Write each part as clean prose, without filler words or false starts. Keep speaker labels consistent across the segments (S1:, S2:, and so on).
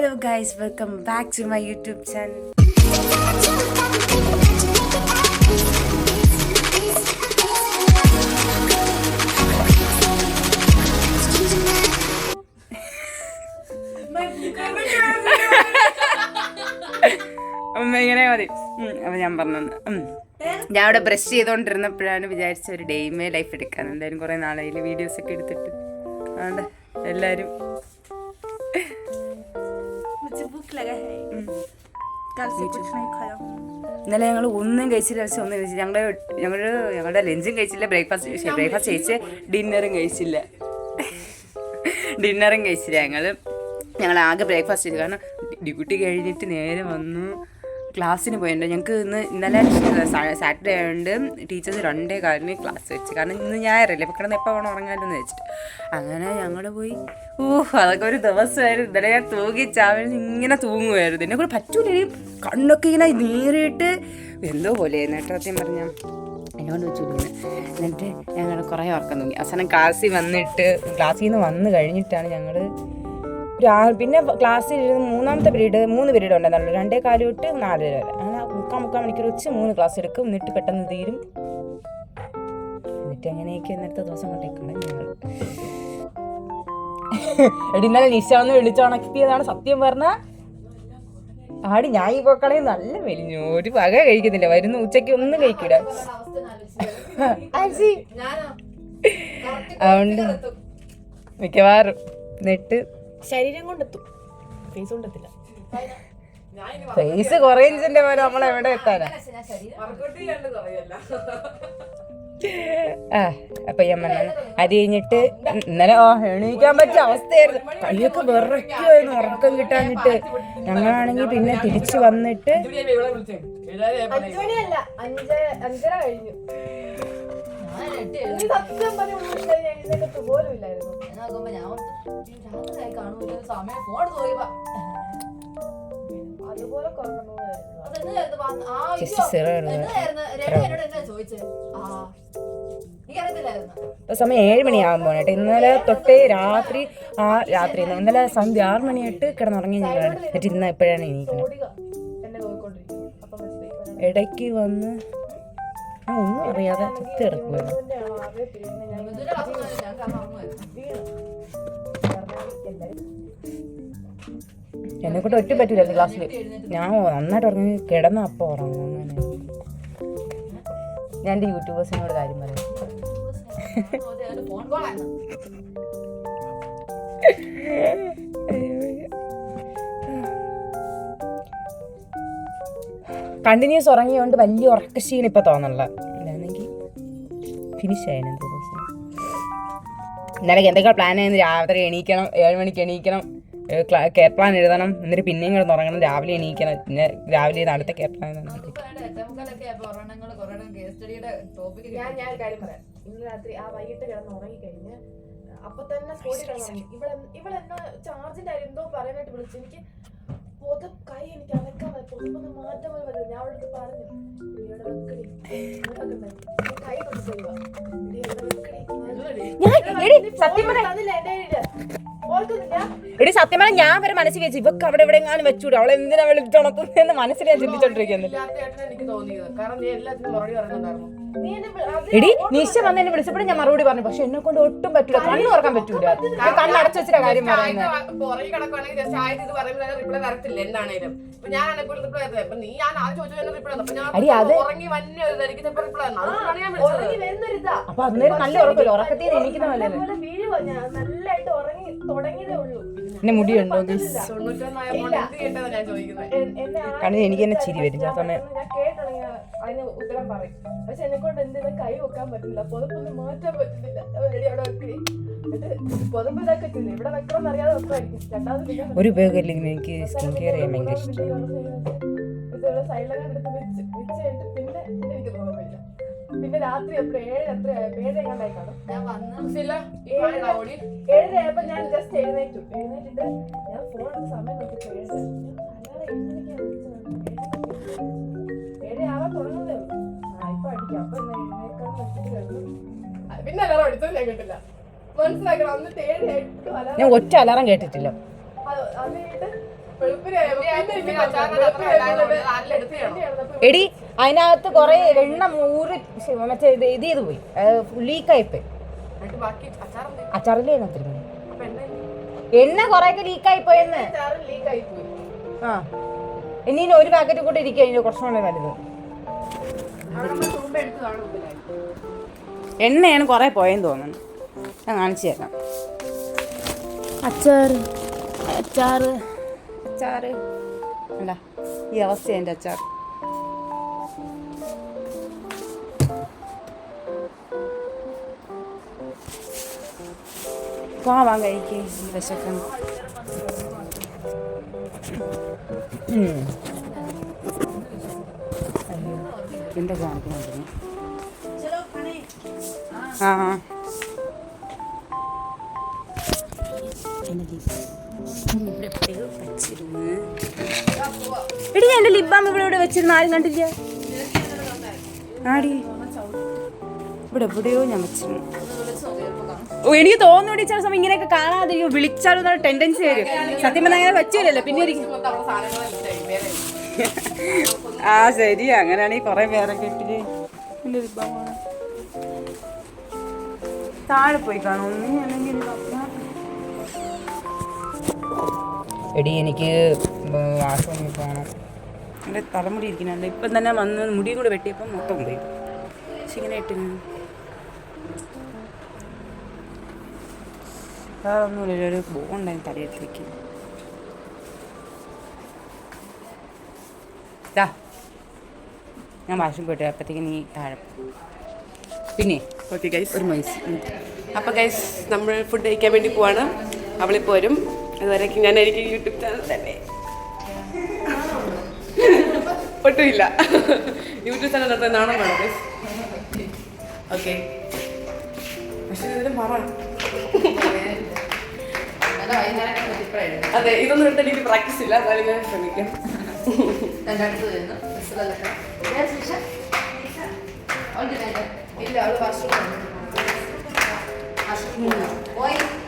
S1: Hello guys, welcome back to my YouTube channel. ഇങ്ങനെ മതി. അപ്പം ഞാൻ പറഞ്ഞു ഞാൻ അവിടെ ബ്രഷ് ചെയ്തുകൊണ്ടിരുന്നപ്പോഴാണ് വിചാരിച്ച ഒരു ഡെയിമേ ലൈഫ് എടുക്കാൻ. എന്തായാലും കുറേ നാളായി വീഡിയോസൊക്കെ എടുത്തിട്ട്. അതുകൊണ്ട് എല്ലാവരും ഇന്നലെ ഞങ്ങൾ ഒന്നും കഴിച്ചില്ല. ഒന്നും കഴിച്ചില്ല. ഞങ്ങളുടെ ലഞ്ചും കഴിച്ചില്ല, ബ്രേക്ക്ഫാസ്റ്റ് കഴിച്ച് ഡിന്നറും കഴിച്ചില്ല. ഞങ്ങൾ ആകെ ബ്രേക്ക്ഫാസ്റ്റ് ചെയ്തു. കാരണം ഡ്യൂട്ടി കഴിഞ്ഞിട്ട് നേരെ വന്നു ക്ലാസ്സിന് പോയിട്ടുണ്ട്. ഞങ്ങൾക്ക് ഇന്നലെ സാറ്റർഡേ ആയതുകൊണ്ട് ടീച്ചേഴ്സ് 2:15 ക്ലാസ് വെച്ച്. കാരണം ഇന്ന് ഞായറല്ലേ, ഇപ്പോൾ കിടന്ന് എപ്പോൾ വേണം ഉറങ്ങാമെന്ന് വെച്ചിട്ട് അങ്ങനെ ഞങ്ങൾ പോയി. അതൊക്കെ ഒരു ദിവസമായിരുന്നു. ഇന്നലെ ഞാൻ തൂങ്ങിച്ചാവിന് ഇങ്ങനെ തൂങ്ങുമായിരുന്നു. എന്നെ കൂടെ പറ്റൂല, കണ്ണൊക്കെ ഇങ്ങനെ നീറിയിട്ട് എന്തോ പോലെയായിരുന്നു കേട്ടോ. സത്യം പറഞ്ഞാൽ എന്നോട് വെച്ചിരുന്നു. എന്നിട്ട് ഞങ്ങൾ കുറേ ഉറക്കം തൂങ്ങി. അവസാനം ക്ലാസ്സിൽ നിന്ന് വന്ന് കഴിഞ്ഞിട്ടാണ് ഞങ്ങൾ പിന്നെ ക്ലാസ്സിൽ 3 പീരീഡ് ഉണ്ടെന്നുള്ളൂ. 2:15 തൊട്ട് 4 വരെ. അങ്ങനെ മുക്കാൽ മണിക്കൂർ വെച്ച് 3 ക്ലാസ് എടുക്കും. എന്നിട്ട് പെട്ടെന്ന് തീരും. എന്നിട്ട് അങ്ങനെയൊക്കെ ഇന്നത്തെ ദിവസം കൊണ്ടേക്കാണ് ഞങ്ങൾ. ഇന്നലെ നിശ ഒന്ന് വിളിച്ചുണക്കിയതാണ്. സത്യം പറഞ്ഞാൽ ആടി ഞാൻ ഈ പോക്കളെ നല്ല മെലിഞ്ഞു. ഒരു വക കഴിക്കുന്നില്ല. വരുന്ന ഉച്ചയ്ക്ക് ഒന്നും കഴിക്കൂല. അതുകൊണ്ട് മിക്കവാറും എന്നിട്ട്
S2: ശരീരം കൊണ്ടെത്തും, ഫേസ് കൊണ്ടെത്തില്ല.
S1: ഫേസ് കുറയിഞ്ചിന്റെ പോലെ നമ്മൾ എവിടെ എത്താനാ? അപ്പൊ ഞാൻ പറഞ്ഞു അത് കഴിഞ്ഞിട്ട് ഇന്നലെ എണീക്കാൻ പറ്റിയ അവസ്ഥയായിരുന്നു. കൈയൊക്കെ വിറയ്ക്കുമായിരുന്നു ഉറക്കം കിട്ടാഞ്ഞിട്ട്. ഞങ്ങളാണെങ്കിൽ പിന്നെ തിരിച്ചു വന്നിട്ട്
S2: 5:30 കഴിഞ്ഞു. സത്യം പോലും ഇല്ലായിരുന്നു. അതുപോലെ
S1: സമയം 7 മണിയാകുമ്പോൾ കേട്ടോ. ഇന്നലെ തൊട്ടേ രാത്രി ഇന്നലെ സന്ധ്യ 6 മണിയായിട്ട് കിടന്നുറങ്ങി ഞങ്ങളാണ്. എന്നിട്ട് ഇന്ന് എപ്പോഴാണ് എണീക്കുന്നത്. ഇടയ്ക്ക് വന്ന് ഒന്നും അറിയാതെ ചുറ്റി കിടക്കുമായിരുന്നു. എന്നെക്കൊണ്ട് ഒറ്റ പറ്റൂലായിരുന്നു ക്ലാസ്സിൽ. ഞാൻ നന്നായിട്ട് ഉറങ്ങി കിടന്ന അപ്പോൾ ഉറങ്ങും. അങ്ങനെ ഞാൻ എൻ്റെ യൂട്യൂബേഴ്സിനോട് കാര്യം പറയാം. കണ്ടിന്യൂസ് ഉറങ്ങിയോണ്ട് വലിയ ഉറക്കക്ഷീണം ഇപ്പം തോന്നണില്ല. ഇല്ലാന്നെങ്കിൽ ഫിനിഷ് ആയിരുന്നു ദിവസം. ഇന്നലെ എന്തൊക്കെ പ്ലാൻ ആയിരുന്നു? രാത്രി എണീക്കണം, 7 മണിക്ക് എണീക്കണം, കെയർ പ്ലാൻ എഴുതണം, എന്നിട്ട് പിന്നെയും കിടന്ന് ഉറങ്ങണം, രാവിലെ എണീക്കണം, പിന്നെ രാവിലെ അടുത്ത കെയർ പ്ലാൻ.
S2: ഞാൻ കാര്യം പറയാം. ഇന്ന് രാത്രി വൈകിട്ട് കിടന്ന് ഉറങ്ങിക്കഴിഞ്ഞ് അപ്പൊ തന്നെ ഇവളെന്നാ ചാർജിന്റെ കാര്യം എന്തോ പറയാനായിട്ട് വിളിച്ചു. എനിക്ക് കൈ എനിക്ക് അനക്കാൻ പൊതുപ്പൊന്ന് മാറ്റം വരുന്നത്. ഞാൻ അവളുടെ പറഞ്ഞു കൈ
S1: എടി സത്യം പറഞ്ഞാൽ ഞാൻ വരെ മനസ്സിൽ വെച്ചു ഇവക്ക് അവിടെ എവിടെ എങ്ങാനും വെച്ചൂടെ, അവളെ എന്തിനാ വിളിച്ചുണക്കുന്നതെന്ന് മനസ്സിൽ ഞാൻ ചിന്തിച്ചോണ്ടിരിക്കുന്നു. എടി നിശ വന്ന് എന്നെ വിളിച്ചപ്പോഴും ഞാൻ മറുപടി പറഞ്ഞു. പക്ഷെ എന്നെ കൊണ്ട് ഒട്ടും പറ്റൂല, കണ്ണു തുറക്കാൻ പറ്റൂല. കണ്ണടച്ചു വെച്ചിട്ട് കാര്യം പറയുന്നത്. അടി അത് അപ്പൊ അന്നേരം നല്ല ഉറക്കല്ലോ, ഉറക്കത്തിൽ എണീക്കുന്ന പോലെ.
S2: നല്ലതായിട്ട് ഉറങ്ങി തുടങ്ങിയതേ ഉള്ളൂ.
S1: എന്നെ മുടിയുണ്ടോ? കാരണം എനിക്ക് തന്നെ ചിരി വരും ചില സമയം.
S2: ഞാൻ കേട്ടുണ്ടെങ്കിൽ അതിന് ഉത്തരം പറയും. പക്ഷെ എന്നെ കൊണ്ട് എന്തെങ്കിലും കൈ വെക്കാൻ പറ്റില്ല, പുതപ്പൊന്നും മാറ്റാൻ പറ്റുന്നില്ല. അവിടെ വെക്കി പുതപ്പ് ഇതാക്കത്തില്ല, ഇവിടെ വെക്കണമെന്ന് അറിയാതെ വെക്കുമായിരിക്കും. രണ്ടാമത്
S1: ഒരു ഉപയോഗമില്ലെങ്കിൽ എനിക്ക് സ്കിൻ കെയർ ചെയ്യാൻ ഭയങ്കര ഇഷ്ടം.
S2: ഇതുപോലെ സൈഡിലൊക്കെ എടുത്ത് വെച്ച് കഴിഞ്ഞിട്ട് പിന്നെ എനിക്ക് തോന്നുന്നില്ല. പിന്നെ രാത്രി എപ്പോഴും 7 എങ്ങാണ്ടായി കാണും. ഞാൻ വന്നില്ല 7 ആയപ്പോ ഞാൻ ജസ്റ്റ് എഴുന്നേറ്റിട്ട് ഞാൻ ഫോൺ എടുത്ത സമയം നോക്കിപ്പോ 7 ആവാൻ തുടങ്ങുന്നേ ഉള്ളൂ. ഇപ്പൊ അടിക്കാം. അപ്പൊ എഴുന്നേക്കാൻ വെച്ചിട്ട് കിടന്നു. പിന്നെ അലാറം അടിച്ചത് ഞാൻ കേട്ടില്ല. മനസ്സിലാക്കണം. എന്നിട്ട് 7
S1: ഞാൻ ഒറ്റ അലാറം കേട്ടിട്ടില്ല.
S2: അത് കഴിഞ്ഞിട്ട്
S3: എടി അതിനകത്ത് കൊറേ എണ്ണ മൂറി മറ്റേ ഇത് ചെയ്ത് പോയി, ലീക്കായിപ്പോയി. അച്ചാറില്ലേ എണ്ണ കൊറേയൊക്കെ ലീക്കായി പോയെന്ന്. ആ ഇനി ഒരു പാക്കറ്റ് കൂടെ ഇരിക്കുക, ഇതിന് കുറച്ചുകൂടെ വലുത്.
S1: എണ്ണയാണ് കുറെ പോയെന്ന് തോന്നുന്നു. ഞാൻ കാണിച്ചു തരാം. അച്ചാറ് അച്ചാറ് അച്ചാറ് അല്ല ഈ അവസ്ഥ എൻ്റെ അച്ചാർ. പോവാൻ കഴിക്കേ വിശക്കുന്നു. എന്താ കാണിക്കുന്നു? ആ എടി ഞാൻ എൻ്റെ ലിപ് ബാം ഇവിടെ വെച്ചിരുന്നു, ആരും കണ്ടില്ല. ആടി ഇവിടെ എവിടെയോ ഞാൻ വെച്ചിരുന്നു. ഓ എനിക്ക് തോന്നുന്നു ചില സമയം ഇങ്ങനെയൊക്കെ കാണാതെ വിളിച്ചാലും എന്നുള്ള ടെൻഡൻസി വരും. സത്യം പറഞ്ഞാൽ അങ്ങനെ വെച്ചില്ലല്ലോ പിന്നെ ആ ശരി. അങ്ങനെയാണെങ്കിൽ കുറെ പേരൊക്കെ ഇട്ടിട്ട് എൻ്റെ ലിപ് ബാം താഴെ പോയി കാണും. ഒന്നും അല്ലെങ്കിൽ എടി എനിക്ക് വാഷൊന്നും പോകണം. എൻ്റെ തലമുടി ഇരിക്കുന്നുണ്ട്. ഇപ്പം തന്നെ വന്ന് മുടിയും കൂടെ വെട്ടിയപ്പം മൊത്തം പോയി. പക്ഷെ ഇങ്ങനെ ഇട്ട് വേറെ ഒന്നുമില്ല, ഒരു ബോണ്ടായിരുന്നു തലയിലേക്ക്. ഞാൻ വാഷിൽ പോയിട്ട് അപ്പോഴത്തേക്ക് നീ താഴെ. പിന്നെ
S4: ഓക്കെ ഗൈസ്,
S1: ഒരു മൈസ്.
S4: അപ്പോൾ ഗൈസ് നമ്മൾ ഫുഡ് കഴിക്കാൻ വേണ്ടി പോവാണ്. അവളിപ്പോൾ വരും. അതുവരേക്കും ഞാനായിരിക്കും യൂട്യൂബ് ചാനൽ തന്നെ. ഒട്ടുമില്ല യൂട്യൂബ് ചാനൽ നടത്താൻ നാണം വേണം ഗൈസ്. ഓക്കെ പക്ഷേ ഇതിന് മാറാം. അതെ, ഇതൊന്നും എടുത്ത എനിക്ക് പ്രാക്ടീസ് ഇല്ല, എന്നാലും ഞാൻ ശ്രമിക്കാം.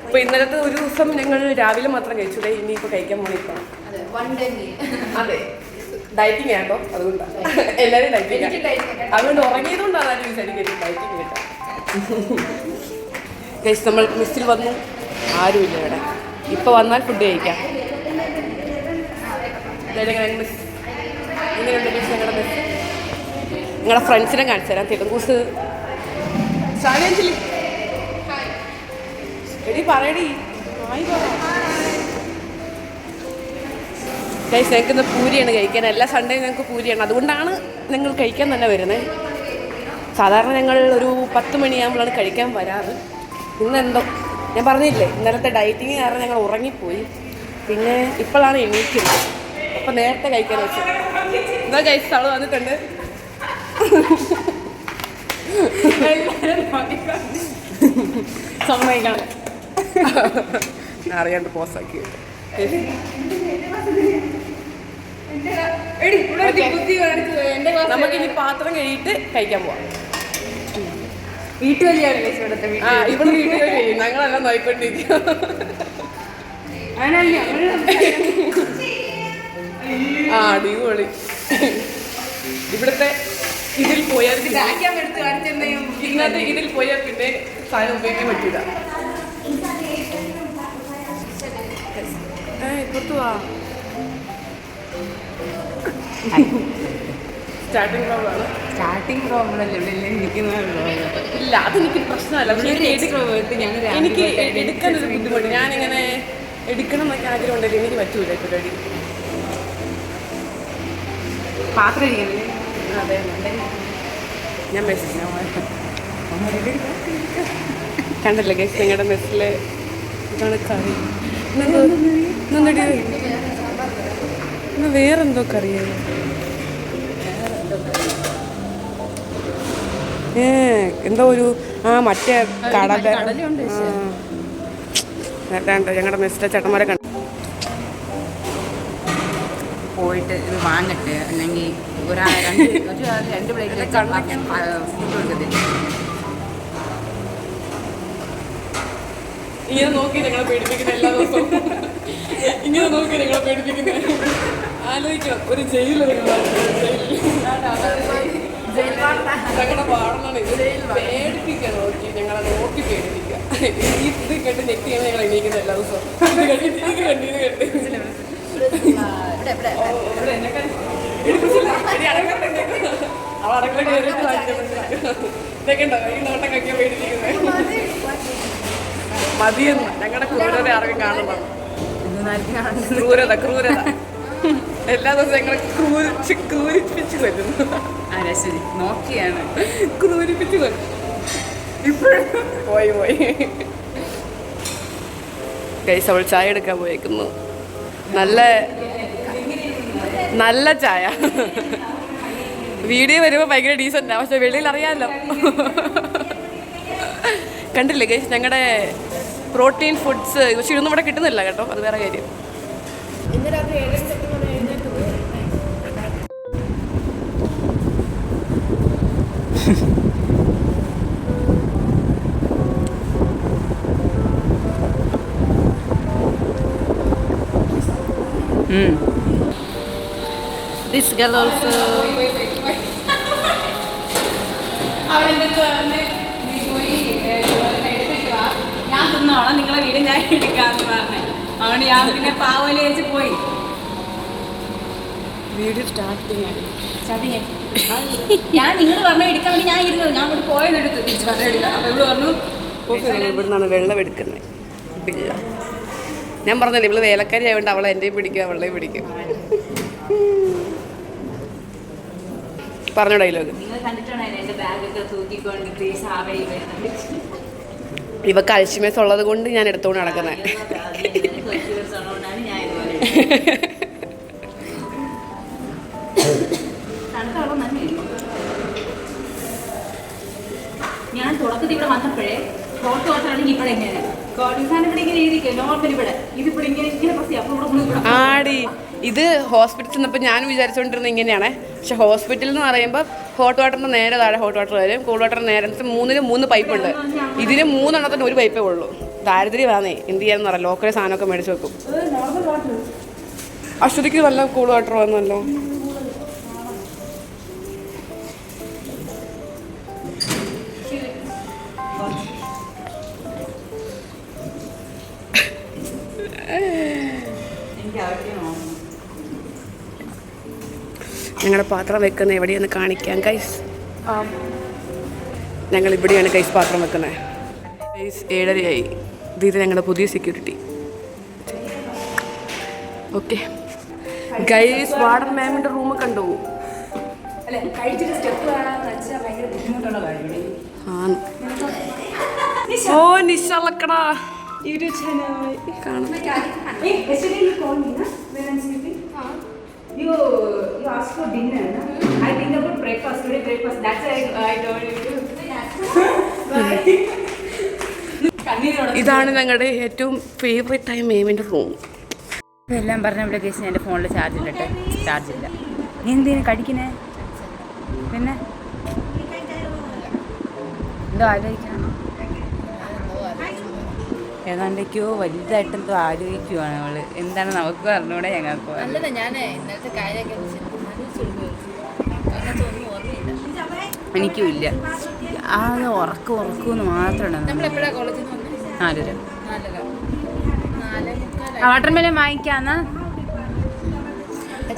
S4: അപ്പൊ ഇന്നലത്തെ ഒരു ദിവസം ഞങ്ങൾ രാവിലെ മാത്രം കഴിച്ചത്, ഇനിയിപ്പോ കഴിക്കാൻ പോണിപ്പോ. അതെ, ഡയറ്റിങ് ആട്ടോ, അതുകൊണ്ടാണ് എല്ലാരും ഡയറ്റിങ്. അതുകൊണ്ട് ഉറങ്ങിയതുകൊണ്ടാണ് ആരും വിചാരിക്കും ഡയറ്റിങ് കേട്ടോ. കഴിച്ച് നമ്മൾ മിസ്സിൽ വന്നു, ആരുമില്ല ഇവിടെ. ഇപ്പൊ വന്നാൽ ഫുഡ് കഴിക്കാം. മിസ് ഇങ്ങനെയുണ്ട് മിസ് ഞങ്ങളുടെ മിസ്. നിങ്ങളുടെ ഫ്രണ്ട്സിനെ കാണിച്ചു തരാം. തെലുങ്കൂസ് സാലിയഞ്ചലി എടി പറയടി. ഗൈസ് ഞങ്ങൾക്ക് ഇന്ന് പൂരിയാണ് കഴിക്കാൻ. എല്ലാ സൺഡേയും ഞങ്ങൾക്ക് പൂരിയാണ്, അതുകൊണ്ടാണ് ഞങ്ങൾ കഴിക്കാൻ തന്നെ വരുന്നത്. സാധാരണ ഞങ്ങൾ ഒരു 10 മണിയാകുമ്പോഴാണ് കഴിക്കാൻ വരാറ്. ഇന്നെന്തോ ഞാൻ പറഞ്ഞില്ലേ, ഇന്നലത്തെ ഡയറ്റിങ് കാരണം ഞങ്ങൾ ഉറങ്ങിപ്പോയി. പിന്നെ ഇപ്പോഴാണ് എണീക്കുന്നത്. അപ്പം നേരത്തെ കഴിക്കാൻ വെച്ചത്. എന്താ ഗൈസ് അവള് വന്നിട്ടുണ്ട്.
S1: സമ്മതിക്കണം.
S4: അറിയാണ്ട് പോസാക്കി. നമുക്കിനി പാത്രം കഴിയിട്ട് കഴിക്കാൻ പോവാം.
S1: വീട്ടുവലിയാണ്
S4: ആ ഇവിടെ വീട്ടിൽ കഴിയും. ഞങ്ങളെല്ലാം നോയിക്കൊണ്ടിരിക്കും. ആ അടിപൊളി. ഇവിടുത്തെ ഇതിൽ പോയാൽ ഇന്നത്തെ ഇതിൽ പോയാൽ പിന്നെ സാധനം ഉപയോഗിക്കാൻ പറ്റില്ല. ഇപ്പുറത്ത് വാ. സ്റ്റാർട്ടിങ് പ്രോബ്ലമാണ്.
S1: സ്റ്റാർട്ടിങ് പ്രോബ്ലം അല്ലേ ഇവിടെ ഇരിക്കുന്ന
S4: ഇല്ല, അതെനിക്ക് പ്രശ്നമല്ല. എനിക്ക് എടുക്കാനൊരു ബുദ്ധിമുട്ട്. ഞാനിങ്ങനെ എടുക്കണം എന്നൊക്കെ ആഗ്രഹം ഉണ്ടെങ്കിൽ എനിക്ക് പറ്റൂല പരിപാടി.
S1: പാത്രം ഇരിക്കണല്ലേ?
S4: അതെ, ഞാൻ മെസ്സി കണ്ടല്ലേ ഗൈസ് നിങ്ങളുടെ മെസ്സിലെ ഇതാണ് കറി. നന്നടി വേറെന്തോ കറിയാണ്. എന്തോ ഒരു മറ്റേ കടല. ഞങ്ങളുടെ മെസ്സിലെ ചേട്ടന്മാരെ കണ്ടു.
S1: പോയിട്ട് ഇത് വാങ്ങട്ടെ, അല്ലെങ്കിൽ രണ്ട് പ്ലേറ്റ് ഫുഡ് കൊടുക്കത്തില്ല.
S4: ഇങ്ങനെ നോക്കി ഞങ്ങളെ പേടിപ്പിക്കുന്ന എല്ലാ ദിവസവും. ഇങ്ങനെ നോക്കി നിങ്ങളെ പേടിപ്പിക്കുന്നത് ആലോചിക്കണം. ഒരു ജയിലിൽ ഞങ്ങളുടെ പാടുന്നാണ് ഇത് പേടിപ്പിക്കുക. നോക്കി ഞങ്ങളെ നോക്കി പേടിപ്പിക്കുക. ഈ ഇത് കേട്ട് നെറ്റ് ചെയ്യണം ഞങ്ങൾ എണീക്കുന്ന എല്ലാ ദിവസവും. ഇത് കണ്ടി ഇത് കണ്ടി ഇത് കണ്ടി അവൾ അടക്കള കയറിയിട്ട് ഇതൊക്കെ ഉണ്ടോ ഈ നോട്ടം കഴിക്കാൻ പേടിപ്പിക്കുന്നത്. മതിയെന്ന് ഞങ്ങളുടെ ക്രൂരത ആർക്കും കാണണം. ക്രൂരത ക്രൂരത എല്ലാ ദിവസവും ഞങ്ങളെ ക്രൂരിപ്പിച്ച് കൊല്ലുന്നു.
S1: നോക്കിയാണ്
S4: ക്രൂരിപ്പിച്ച് കൊല്ലും. ഇപ്പോഴും പോയി ഗൈസ് അവൾ ചായ എടുക്കാൻ പോയേക്കുന്നു. നല്ല ചായ. വീഡിയോ വരുമ്പോൾ ഭയങ്കര ഡീസൻ്റാണ്, പക്ഷെ വെളിയിൽ അറിയാമല്ലോ. കണ്ടില്ലേ ഗൈസ് ഞങ്ങളുടെ പ്രോട്ടീൻ ഫുഡ്സ്. പക്ഷെ ഇതൊന്നും ഇവിടെ കിട്ടുന്നില്ല കേട്ടോ, അത് വേറെ കാര്യം.
S2: ഇന്ന് രാത്രി 7:30 എഴുന്നേറ്റത്.
S4: This girl also.
S3: ഞാൻ തിന്നോളാം, നിങ്ങളെ വീട് ഞാൻ എടുക്കാന്ന് പറഞ്ഞേ. അതുകൊണ്ട് ഞാൻ പിന്നെ പാവല വെച്ച് പോയി.
S4: വീഡിയോ സ്റ്റാർട്ട് ചെയ്യാൻ
S3: ഞാൻ നിങ്ങൾ പറഞ്ഞ എടുക്കാൻ വേണ്ടി ഞാൻ ഇരുന്നത്. ഞാൻ ഇവിടെ പോയതെടുത്ത് തിരിച്ചു പറഞ്ഞ എടുക്കാം. അപ്പൊ ഇവിടെ പറഞ്ഞു
S4: ഇവിടെ നിന്നാണ് വെള്ളം എടുക്കുന്നത്. വെള്ളം ഞാൻ പറഞ്ഞല്ലേ ഇവള് വേലക്കാരി ആയതുകൊണ്ട് അവളെ എൻ്റെയും പിടിക്കും അവളെയും പിടിക്കും. പറഞ്ഞ ഡയലോഗ്. ഇവക്ക് അൽഷിമേഴ്സ് ഉള്ളത് കൊണ്ട് ഞാൻ എടുത്തോണ്ട് നടക്കുന്നത്.
S3: ഞാൻ തുടക്കത്തിൽ ഇവിടെ വന്നപ്പോഴേ ഫോട്ടോ ആണെങ്കിൽ ഇവിടെ എങ്ങനെ ഇവിടെ ഇങ്ങനെ എഴുതിക്കുക നോർമൽ ഇവിടെ ഇതിവിടെ ഇങ്ങനെ പ്രസ് ചെയ്യാം. അപ്പോൾ ഇവിടെ
S4: ആടി ഇത് ഹോസ്പിറ്റലിൽ ചെന്നപ്പോൾ ഞാൻ വിചാരിച്ചുകൊണ്ടിരുന്നത് ഇങ്ങനെയാണ്. പക്ഷെ ഹോസ്പിറ്റലിൽ എന്ന് പറയുമ്പോൾ ഹോട്ട് വാട്ടറിന് നേരെ താഴെ ഹോട്ട് വാട്ടർ വരും, കൂൾ വാട്ടറിന് നേരെ 3 പൈപ്പുണ്ട്. ഇതിന് 3 ഒരു പൈപ്പേ ഉള്ളൂ. ദാരിദ്ര്യമാണേ, എന്ത് ചെയ്യാന്ന് പറയാം. ലോക്കൽ സാധനമൊക്കെ മേടിച്ച് വെക്കും. അശ്വതിക്ക് വല്ല കൂൾ വാട്ടർ വന്നല്ലോ. ഞങ്ങളുടെ പാത്രം വെക്കുന്നത് എവിടെയാണ് കാണിക്കാം ഗൈസ്. ഞങ്ങൾ ഇവിടെയാണ് ഗൈസ് പാത്രം വെക്കുന്നത്. ഗൈസ് 7:30 ഇത് ഞങ്ങളുടെ പുതിയ സെക്യൂരിറ്റി. ഓക്കെ ഗൈസ് വാർഡൻ മാമിൻ്റെ റൂം കണ്ടു. ഓ നിശാലക്കടാ കാണാം.
S3: You asked for dinner, no? I think about breakfast. Today breakfast. That's why I told you.
S4: ഇതാണ് ഞങ്ങളുടെ ഏറ്റവും ഫേവറേറ്റ് ആയ മേമിൻ്റെ റൂം.
S1: എല്ലാം പറഞ്ഞ കേസ് എൻ്റെ ഫോണിൽ ചാർജില്ലട്ടെ, ചാർജില്ല. നീ എന്തിനാ കഴിക്കണേ? പിന്നെ എന്തോ ആലോചിക്കണം, ഏതാണ്ടൊക്കെയോ വലുതായിട്ടെന്തോ ആലോചിക്കുവാണ് അവള്. എന്താണ് നമുക്ക് പറഞ്ഞൂടെ ഞങ്ങൾക്ക്? എനിക്കും ഇല്ല. ആ ഉറക്കുമെന്ന് മാത്രമാണ്. 4:00. വാട്ടർമെലൻ വാങ്ങിക്കാന്ന്.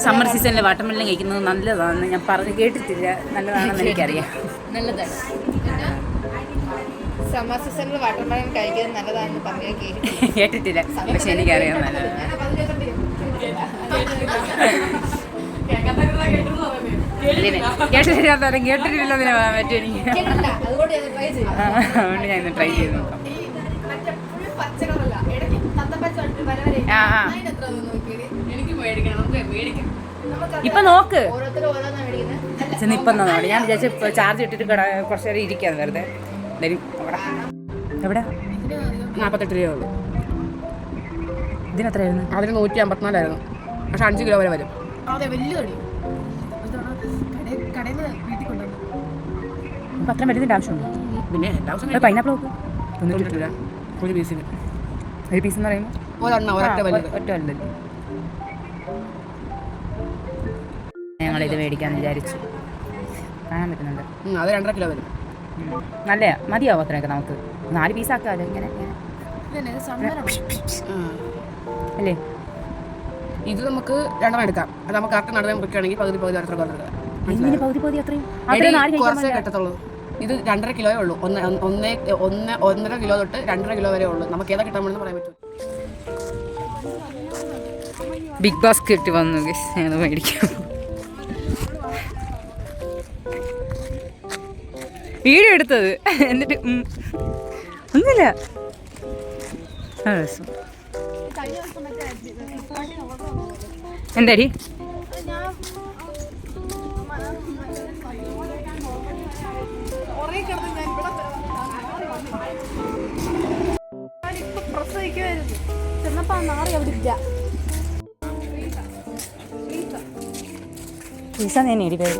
S1: സമ്മർ സീസണിൽ വാട്ടർമെലൻ കഴിക്കുന്നത് നല്ലതാണെന്ന് ഞാൻ പറഞ്ഞ് കേട്ടിട്ടില്ല. നല്ലതാണെന്ന് എനിക്കറിയാം.
S2: നല്ലതാണ്. സമ്മർ സീസണിൽ വാട്ടർമെലൻ കഴിക്കുന്നത് നല്ലതാണെന്ന് പറഞ്ഞാൽ
S1: കേട്ടിട്ടില്ല, പക്ഷെ എനിക്കറിയാം നല്ലതാണ്. കേട്ടിട്ടില്ലെന്ന് പറയാൻ പറ്റും എനിക്ക്. അതുകൊണ്ട് ഞാൻ ഇന്ന് ട്രൈ ചെയ്ത് നോക്കാം. ഇപ്പൊ നോക്ക് ഇപ്പം നോക്കി. ഞാൻ വിചാരിച്ചു ഇപ്പൊ ചാർജ് ഇട്ടിട്ട് കുറച്ച് നേരം ഇരിക്കാന്ന് വെറുതെ. എവിടെ
S4: 48 രൂപയുള്ളൂ.
S1: ഇതിനെത്രയായിരുന്നു?
S4: അതിന് 154 പക്ഷെ 5 കിലോ വരെ വരും.
S2: അതെ, വലിയ കടി. കടയിൽ നിന്ന് വീട്ടിൽ കൊണ്ടുവന്നു.
S1: അപ്പം അത്രയും വരുന്നതിൻ്റെ ആവശ്യമുണ്ടോ?
S4: പിന്നെ
S1: പൈനാപ്പിൾ നോക്ക്.
S4: 90 രൂപ ഒരു പീസിന്.
S1: ഒരു പീസ് എന്ന് പറയുമ്പോൾ
S4: ഒരൊറ്റ വലുത്.
S1: ഒറ്റ വലുതല്ലേ. ഞങ്ങളിത് മേടിക്കാന്ന് വിചാരിച്ചു. കാണാൻ പറ്റുന്നുണ്ട്.
S4: അത് 2.5 കിലോ വരും.
S1: നല്ല മതിയാവും അത്രയൊക്കെ നമുക്ക് 4 പീസാക്കാമല്ലോ ഇങ്ങനെ അല്ലേ.
S4: ഇത് നമുക്ക് 2 എടുക്കാം. അത് നമുക്ക് കറക്റ്റ് നടുവേ മുറിക്കുകയാണെങ്കിൽ പകുതി അത്ര കൊടുക്കാം.
S1: പകുതി അത്രയും
S4: കുറച്ചേ കിട്ടത്തുള്ളൂ. ഇത് 2.5 കിലോയേ ഉള്ളൂ. 1.5 കിലോ തൊട്ട് 2.5 കിലോ വരെ ഉള്ളൂ. നമുക്ക് ഏതാ കിട്ടാൻ വേണമെന്ന് പറയാൻ പറ്റും.
S1: ബിഗ് ബാസ്കറ്റ് വന്നു ഞങ്ങൾ മേടിക്കും. വീഡിയോ എടുത്തത് എന്നിട്ട് ഒന്നുമില്ല. എന്താടി പൈസ തന്നെ എടി പേര്.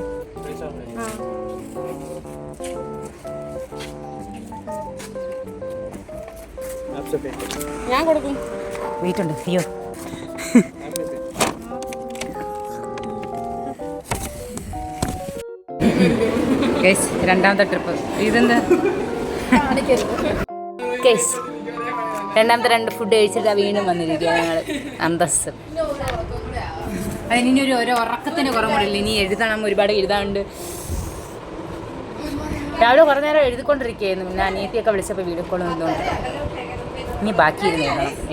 S4: ഞാൻ കൊടുക്കും.
S1: വെയിറ്റ് ഉണ്ട്. അയ്യോ കേസ് രണ്ടാമത്തെ ട്രിപ്പ് ഇതെന്താ കേസ് രണ്ടാമത്തെ 2 ഫുഡ് കഴിച്ചിട്ട് വീണ്ടും വന്നിരിക്കുക ഞങ്ങൾ അന്തസ്. അതിനി ഒരു ഉറക്കത്തിന് കുറവുമില്ല. ഇനി എഴുതണം, ഒരുപാട് എഴുതാണ്ട്. രാവിലെ കുറേ നേരം എഴുതിക്കൊണ്ടിരിക്കുകയായിരുന്നു. പിന്നെ അനിയത്തിയൊക്കെ വിളിച്ചപ്പോൾ വീഡിയോ കോൾ നിന്നുകൊണ്ട് ഇനി ബാക്കി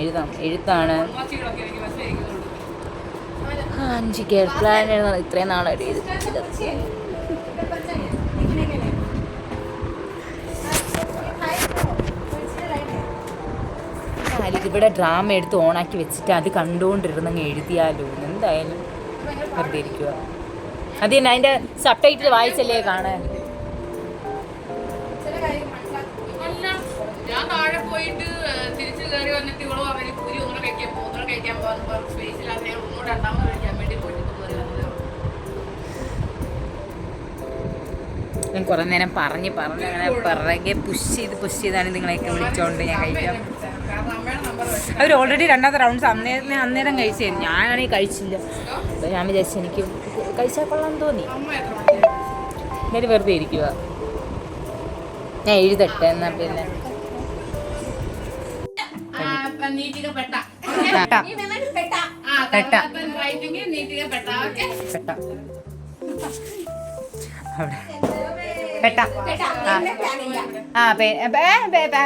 S1: എഴുതണം. എഴുത്താണ് 5 കെയർ പ്ലാൻ എഴുതണം. ഇത്രയും നാളായിട്ട് ഇവിടെ ഡ്രാമ എടുത്ത് ഓണാക്കി വെച്ചിട്ട് അത് കണ്ടുകൊണ്ടിരുന്നങ്ങ് എഴുതിയാലോ. എന്തായാലും വെറുതെ ഇരിക്കുക. അത് തന്നെ അതിൻ്റെ സബ് ടൈറ്റിൽ വായിച്ചല്ലേ കാണാൻ.
S4: ഞാൻ താഴെ പോയിട്ട് തിരിച്ചു കയറി വന്നിട്ട് ഇവള് പറഞ്ഞു പൂരി ഒന്നുകൂടെ കഴിക്കാൻ പോകുന്ന സ്പേസിലാണ് ഞാൻ ഒന്നുകൂടെ 2ാമത് കഴിക്കാൻ വേണ്ടി പോയിട്ട്
S1: ഞാൻ കുറേ നേരം പറഞ്ഞ് അങ്ങനെ പിറകെ പുഷ് ചെയ്താണ് നിങ്ങളെയൊക്കെ വിളിച്ചോണ്ട് ഞാൻ കഴിക്കാം. അവർ ഓൾറെഡി 2ാമത്തെ റൗണ്ട്സ് അന്നേരം കഴിച്ചായിരുന്നു. ഞാനാണെങ്കിൽ കഴിച്ചില്ല. അപ്പോൾ ഞാൻ വിചാരിച്ചു എനിക്ക് കഴിച്ചാൽ കൊള്ളാൻ തോന്നി. ഞാൻ വെറുതെ ഇരിക്കുക. ഞാൻ എഴുതട്ടെ എന്നാ പിന്നെ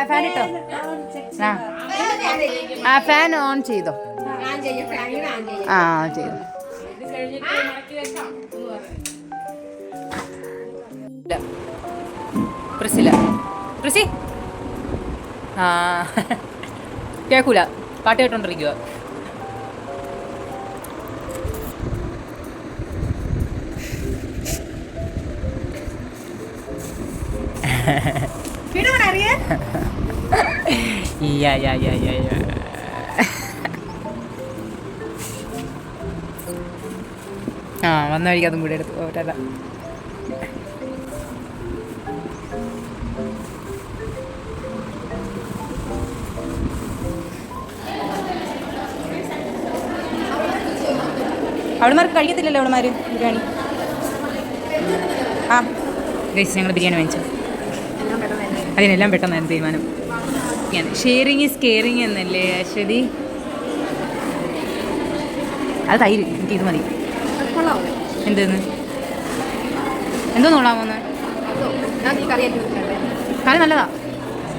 S1: ഫാൻ ഇട്ടോ. ഫാൻ ഓൺ ചെയ്തോ. ചെയ്തു. പ്രിസി കേൾക്കൂല. പാട്ട് കേട്ടോണ്ടിരിക്കുക. വന്ന വഴിക്ക് അതും കൂടി എടുത്ത് പോട്ടല്ല. അവളുമാർക്ക് കഴിക്കത്തില്ലല്ലോ അവളുമാർ ബിരിയാണി. ഗൈസ് ഞങ്ങൾ ബിരിയാണി വാങ്ങിച്ചു. അതിനെല്ലാം പെട്ടെന്നായിരുന്നു തീരുമാനം. ഷെയറിങ് ഈസ് കെയറിങ് എന്നല്ലേ അശ്വതി? അത് തൈര് എനിക്ക് ഇത് മതി. എന്തെന്ന് എന്തോന്ന് കൊള്ളാമോന്ന്? കറി നല്ലതാ.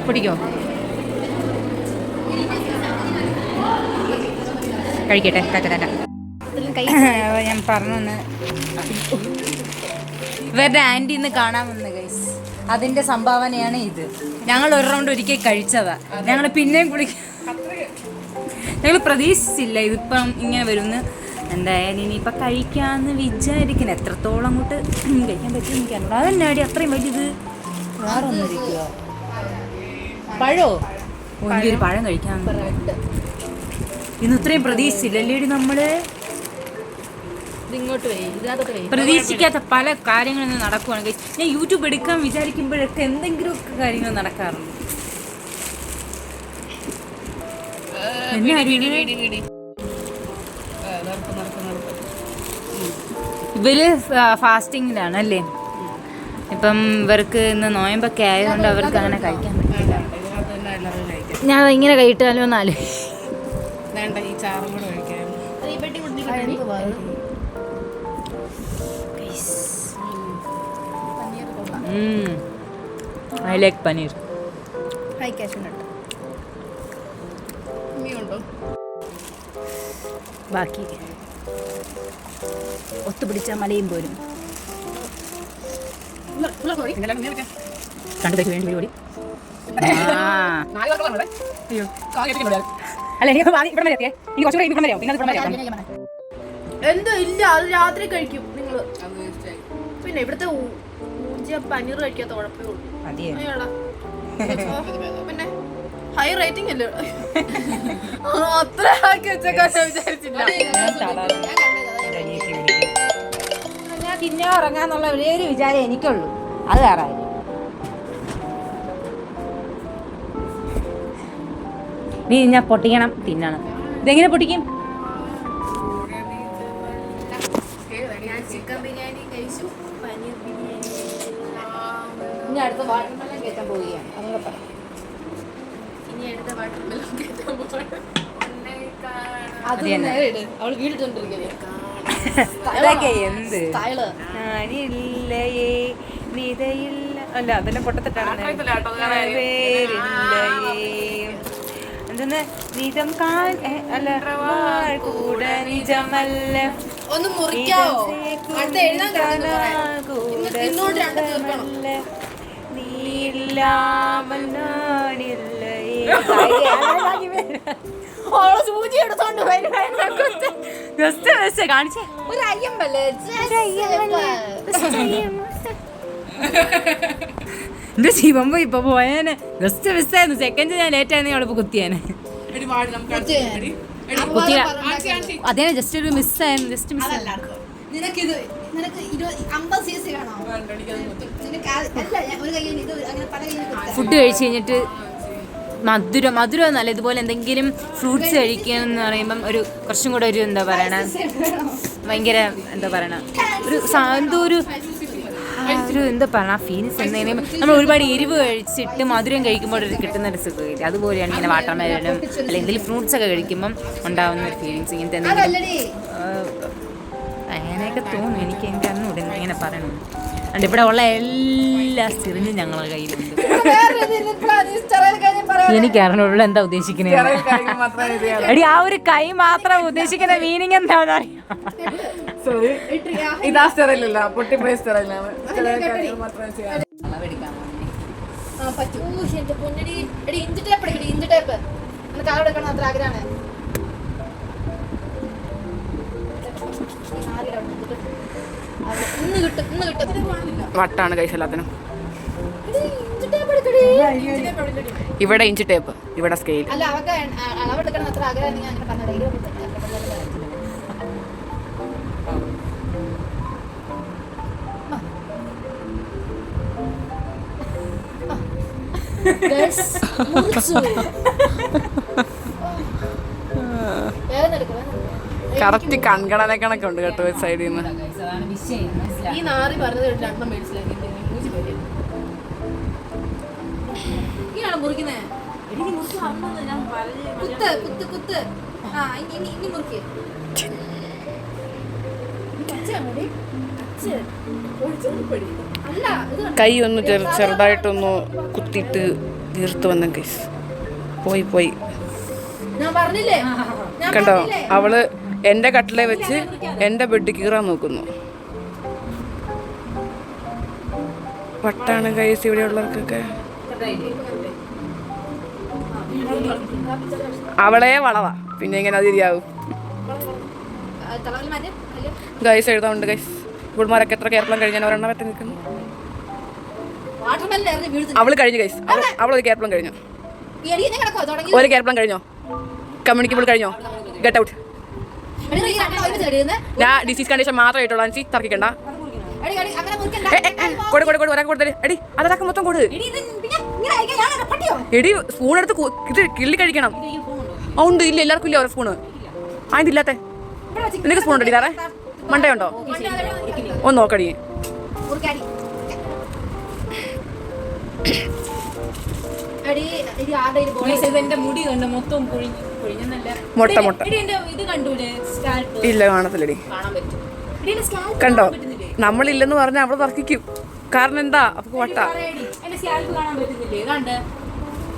S1: പൊട്ടിക്കോ? കഴിക്കട്ടെ. ഞാൻ പറഞ്ഞൊന്ന് ഇവരുടെ ആൻറ്റി ഇന്ന് കാണാൻ വന്ന് ഗൈസ്. അതിൻ്റെ സംഭാവനയാണ് ഇത്. ഞങ്ങൾ ഒരു റൗണ്ട് ഒരിക്കൽ കഴിച്ചതാ. ഞങ്ങൾ പിന്നെയും ഞങ്ങൾ പ്രതീക്ഷിച്ചില്ല ഇതിപ്പം ഇങ്ങനെ വരുമെന്ന്. എന്തായാലും ഇനിയിപ്പം കഴിക്കാമെന്ന് വിചാരിക്കണം. എത്രത്തോളം അങ്ങോട്ട് കഴിക്കാൻ പറ്റും എനിക്കറിയില്ല. അതന്നെ അടി അത്രയും വലിയത് വേറെ ഒന്നിരിക്കുക. പഴോ എനിക്കൊരു പഴം കഴിക്കാൻ ഇന്ന് ഇത്രയും പ്രതീക്ഷിച്ചില്ലല്ലേടി നമ്മള്. പ്രതീക്ഷിക്കാത്ത പല കാര്യങ്ങളും നടക്കുവാണ്. ഞാൻ യൂട്യൂബ് എടുക്കാൻ വിചാരിക്കുമ്പോഴൊക്കെ എന്തെങ്കിലുമൊക്കെ കാര്യങ്ങൾ നടക്കാറുണ്ട്.
S3: ഇവര് ഫാസ്റ്റിങ്ങിലാണ് അല്ലേ? ഇപ്പം ഇവർക്ക് ഇന്ന് നോയമ്പൊക്കെ ആയതുകൊണ്ട് അവർക്ക് അങ്ങനെ കഴിക്കാൻ പറ്റില്ല. ഞാൻ ഇങ്ങനെ കഴിട്ടാലോ എന്നാല്
S4: വേണ്ട, ഈ ചാറും കൂടെ കഴിക്കാം.
S3: I like paneer. ബാക്കി ഒത്തുപിടിച്ച മലയും പോരും. കണ്ടു വേണ്ടി പരിപാടി. അല്ല എനിക്ക് ഇവിടെ വരെ എത്തിയേ. ഇനി കുറച്ചുകൂടെ ഇവിടെ വരെയോ? പിന്നെ ഇവിടെ വരെയോ?
S2: എന്തോ ഇല്ല, അത് രാത്രി കഴിക്കും നിങ്ങള്. പിന്നെ ഇവിടുത്തെ പനീർ കഴിക്കാത്ത കുഴപ്പമേ ഉള്ളൂ. അയ്യോടാ. പിന്നെ ഹൈ റേറ്റിംഗ് അല്ലേ അത്ര ആക്കി വെച്ചേക്കാൻ വിചാരിച്ചില്ല.
S3: ഞാൻ തിന്നാ ഉറങ്ങാന്നുള്ള ഒരേ ഒരു വിചാരം എനിക്കുള്ളൂ. അത് വേറെ നീ ഞാൻ പൊട്ടിക്കണം, തിന്നണം. ഇതെങ്ങനെ പൊട്ടിക്കും?
S2: ചിക്കൻ ബിരിയാണി കഴിച്ചു, പനീർ ബിരിയാണി.
S3: ഇനി അടുത്ത വാട്ടർമെലൺ കയറ്റാൻ പോവുകയാണ്. അങ്ങനെ പറയാം.
S2: ഇനി അടുത്ത വാട്ടർമെലൺ കയറ്റാൻ പോവാണ്.
S4: അവള് വീടിട്ടോണ്ടിരിക്കണേ.
S3: അതൊക്കെ എന്ത്
S2: സ്റ്റൈല്.
S3: അല്ല അതെല്ലാം പൊട്ടത്തിട്ടാണ്. എന്തെന്ന് നിജം അല്ല കൂടെ നിജമല്ല.
S2: ഒന്ന് മുറിക്കാവോ? അടുത്ത എഴുതാൻ ഇന്നോട്ട് രണ്ട് തീർക്കണം. സൂചി എടുത്തോണ്ട്
S3: കാണിച്ചേ
S2: ഒരു അയ്യമ്പല്ലേ.
S3: എന്റെ ശിവമ്പോ ഇപ്പൊ പോയേനെ. ജസ്റ്റ് മിസ്സായിരുന്നു. സെക്കൻഡ് ഞാൻ ലേറ്റ് ആയിരുന്നു. അവളിപ്പോ കുത്തിയേനെ. അതേ ജസ്റ്റ് ഒരു മിസ്സായിരുന്നു. Just miss.
S2: നിനക്ക് 50 cc വേണോ?
S3: ഫുഡ് കഴിച്ച് കഴിഞ്ഞിട്ട് മധുരം എന്നല്ല, ഇതുപോലെ എന്തെങ്കിലും ഫ്രൂട്ട്സ് കഴിക്കുക എന്ന് പറയുമ്പം ഒരു കുറച്ചും കൂടെ ഒരു എന്താ പറയണ, ഭയങ്കര എന്താ പറയണ ഒരു എന്തോ ഒരു എന്താ പറയുക ഫീലിങ്സ്. എന്തെങ്കിലും നമ്മൾ ഒരുപാട് എരിവ് കഴിച്ചിട്ട് മധുരം കഴിക്കുമ്പോൾ ഒരു കിട്ടുന്ന ഒരു സുഖമില്ല. അതുപോലെയാണ് ഇങ്ങനെ വാട്ടർമെലനും അല്ലെങ്കിൽ എന്തെങ്കിലും ഫ്രൂട്ട്സ് ഒക്കെ കഴിക്കുമ്പം ഉണ്ടാകുന്ന ഒരു ഫീലിങ്സ്. ഇങ്ങനത്തെ എന്തെങ്കിലും അങ്ങനെയൊക്കെ തോന്നും എനിക്ക്. എനിക്ക് അന്നൂടെ ഇങ്ങനെ പറയണം. അതുകൊണ്ട് ഇവിടെ ഉള്ള എല്ലാ സിറിഞ്ഞും ഞങ്ങളുടെ കയ്യിലുണ്ട്. എനിക്ക് അറിഞ്ഞുള്ള എന്താ ഉദ്ദേശിക്കുന്നത്. എടി ആ ഒരു കൈ മാത്രം ഉദ്ദേശിക്കുന്ന മീനിങ് എന്താണെന്ന് അറിയാം.
S2: ഇതാ സ്റ്റെറയിലല്ല, പൊട്ടിപ്പോയ സ്റ്റെറയിലാണ്. ഇഞ്ചി ടേപ്പ് കാറെടുക്കണം, അത്ര ആഗ്രഹമാണ്.
S4: വട്ടാണ് കൈസ് എല്ലാത്തിനും. ഇവിടെ ഇഞ്ചി ടേപ്പ്, ഇവിടെ സ്കെയിൽ.
S2: അല്ല അവർക്ക് അളവെടുക്കണം അത്ര ആഗ്രഹം. ഞാൻ പറഞ്ഞു
S4: കറക്റ്റ് കൺകണന കണക്കുണ്ട് കേട്ടോ സൈഡിൽ നിന്ന്.
S2: ഈ നാറി പറഞ്ഞത് രണ്ടെണ്ണം മനസ്സിലാക്കി. ഇങ്ങനെയാണ് മുറിക്കുന്നേ. കുത്ത് കുത്ത് കുത്ത്. ആ ഇനി മുറിക്ക്.
S4: കൈ ഒന്ന് ചെറുതായിട്ടൊന്ന് കുത്തിയിട്ട് തീർത്ത് വന്ന കേസ് പോയി.
S2: ഞാൻ പറഞ്ഞില്ലേ,
S4: കണ്ടോ അവള് എൻ്റെ കട്ടിലെ വെച്ച് എൻ്റെ ബെഡ് കീറാൻ നോക്കുന്നു. വട്ടാണ് കൈസ് ഇവിടെ ഉള്ളവർക്കൊക്കെ. അവളെ വളവാ, പിന്നെ എങ്ങനെ അത് ശരിയാവും. ഗൈസ് എഴുതാറുണ്ട് ഗൈസ്. ഇവിടുമാരൊക്കെ എത്ര കേരളം കഴിഞ്ഞാൽ ഒരെണ്ണം പറ്റി നിൽക്കുന്നു. അവള് കഴിഞ്ഞു ഗൈസ്. അവളൊരു കേരളം കഴിഞ്ഞു. ഒരു കേരളം കഴിഞ്ഞോ? കമ്മ്യൂണിക്കബിൾ കഴിഞ്ഞോ? Get out. ഞാൻ ഡിസീസ് കണ്ടീഷൻ മാത്രമേ ആയിട്ടുള്ളൂ. അനുസി തർക്കിക്കണ്ട. കൊടു ഒരാൾക്ക് കൊടുത്തേ. എടി അതൊക്കെ മൊത്തം കൊടു. എടി സ്പൂൺ എടുത്ത് ഇത് കിള്ളി കഴിക്കണം. ഉണ്ട് ഇല്ല എല്ലാവർക്കും ഇല്ല ഓരോ സ്പൂണ് അതിൻ്റെ ഇല്ലാത്ത നിനക്ക് സ്പൂൺ ഉണ്ടോ ഇതാറേ മണ്ടയുണ്ടോ ഒന്ന് നോക്കടി
S3: എന്റെ മുടി കണ്ടോ മൊത്തം പൊഴിഞ്ഞല്ല
S4: മുട്ട
S3: ഇത് കണ്ടൂലേ
S4: ഇല്ല കാണത്തില്ലടി
S3: കാണാൻ പറ്റും
S4: കണ്ടോ നമ്മളില്ലെന്ന് പറഞ്ഞാൽ അവിടെ തർക്കിക്കും കാരണം എന്താ അപ്പൊ വട്ട
S3: എന്റെ സ്കാൽപ്പ് കാണാൻ പറ്റുന്നില്ലേ കണ്ട്